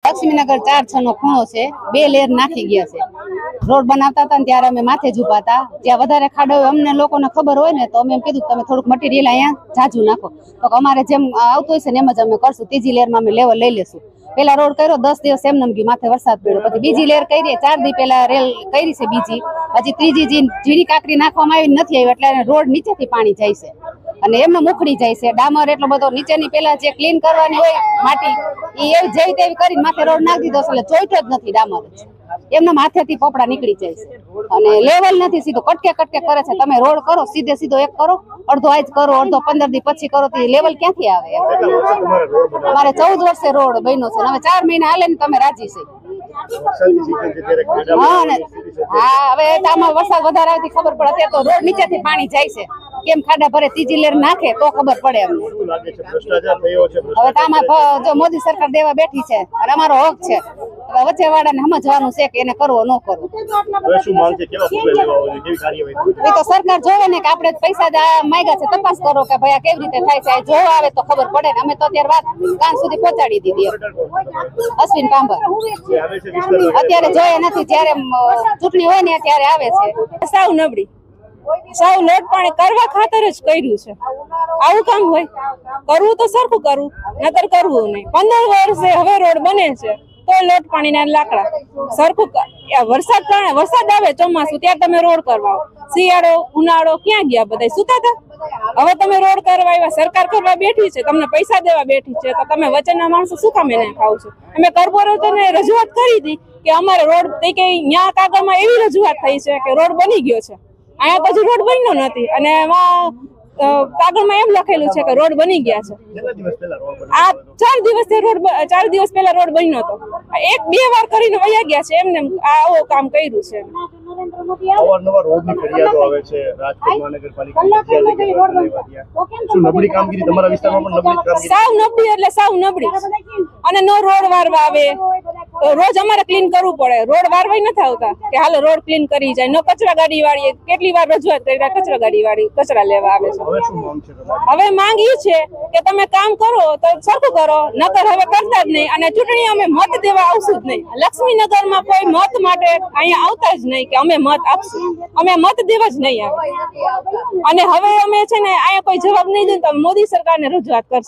લક્ષ્મીનગર 4-6 નો ખૂણો છે, 2 લેર નાખી ગયા છે. રોડ બનાવતા હતા ને ત્યારે અમે માથે જ ઉભા હતા. જ્યાં વધારે ખાડો હોય અમને લોકોને ખબર હોય ને તો અમે એમ કીધું તમે થોડુંક મટીરિયલ અહીંયા જાજુ નાખો. તો અમારે જેમ આવતું હોય છે ને એમ જ અમે કરશું. ત્રીજી લેરમાં અમે લેવલ લઈ લેશું. પેલા રોડ કર્યો 10 દિવસ એમ નમ ગયું, માથે વરસાદ પડ્યો. પછી બીજી લેર કરી, 4 દી પેલા રેલ કરી છે બીજી. હજી ત્રીજી ઝીણી કાકરી નાખવામાં આવી નથી આવી એટલે રોડ નીચેથી પાણી જાય છે અને એમને મુખડી જાય છે. ડામર એટલો બધો નીચેની પેલા જે ક્લીન કરવાની હોય માટી એ એવી જેવી તેવી કરીને માથે રોડ નાખી દીધો એટલે ચોઈટો જ નથી ડામર જ. એમના માથેથી પોપડા નીકળી જાય છે અને લેવલ નથી, સીધો કટકે કટકે કરે છે. તમે રોડ કરો સીધો એક કરો, અડધો આજ કરો, અડધો 15 દી પછી કરો તો લેવલ ક્યાંથી આવે? અમારે 14 વર્ષે રોડ બન્યો છે, હવે 4 મહિના હાલે ને તમે રાજી છે. હા, હવે આમાં વરસાદ વધારે આવતી ખબર પડે. અત્યારે તો રોડ નીચેથી પાણી જાય છે. કેમ ખાડા ભરે ત્રીજી લેર નાખે તો ખબર પડે અમને. હવે આમાં જો મોદી સરકાર દેવા બેઠી છે અને અમારો હક છે. હવે વચ્ચે વાળાને સમજવાનું છે કે એને કરવો ન કરવો. એ તો સરકાર જોવે ને કે આપણે પૈસા માંગ્યા છે, તપાસ કરો કે ભાઈ આ કેવી રીતે થાય છે. જોવા આવે તો ખબર પડે ને. અમે તો અત્યારે વાત કાન સુધી પહોંચાડી દીધી. અશ્વિન પાંભર અત્યારે જોયા નથી, જયારે ચૂંટણી હોય ને ત્યારે આવે છે. સાવ નબળી, સાવ લોટ પાણી કરવા ખાતર જ કર્યું છે. આવું કામ હોય? કરવું તો સરખું કરવું, નતર કરવું નહીં. 15 વર્ષે હવે રોડ બને છે તો લોટ પાણી ના લાકડા સરખું. વરસાદ આવે ચોમાસું ત્યારે તમે રોડ કરવા, શિયાળો ઉનાળો ક્યાં ગયા? બધા સુતા હતા. હવે તમે રોડ કરવા આવ્યા, સરકાર કરવા બેઠી છે, તમને પૈસા દેવા બેઠી છે, તો તમે વચનના માણસો શું કામ એને ખાવ છો? અમે કોર્પોરેટરને રજૂઆત કરી હતી કે અમારે રોડ કે ત્યાં કાગળમાં એવી રજૂઆત થઈ છે કે રોડ બની ગયો છે, અહીંયા તો હજી રોડ બન્યો નથી અને એમાં કાગળમાં એમ લખેલું છે કે રોડ બની ગયા છે. આ 4 દિવસ પહેલા રોડ બન્યો હતો. 1-2 વાર કરીને વયા ગયા છે એમને. આવું કામ કર્યું છે. અવારનવાર રોડની ફરિયાદો આવે છે. રાજકોટ મહાનગરપાલિકા શું નબળી કામગીરી તમારા વિસ્તારમાં પણ નબળી કામગીરી? સાવ નબળી એટલે સાવ નબળી. અને નો રોડ વારવા આવે, રોજ અમારે ક્લીન કરવું પડે. રોડ વારવાય નથી આવતા કે હાલો રોડ ક્લીન કરી જાય. નો કચરા ગાડી વાળી કેટલી વાર રજૂઆત કરી, કચરા ગાડી વાળી કચરા લેવા આવે છે. હવે માંગ એ છે કે તમે કામ કરો તો સરખું કરો, નકર હવે કરતા જ નહીં. અને ચૂંટણી અમે મત દેવા આવશું જ નહીં. લક્ષ્મીનગરમાં કોઈ મત માટે અહીંયા આવતા જ નહીં કે અમે મત આપશું. અમે મત દેવા જ નહીં આવે. અને હવે અમે છે ને અહીંયા કોઈ જવાબ નહીં દે તો મોદી સરકારને રજૂઆત કરશું.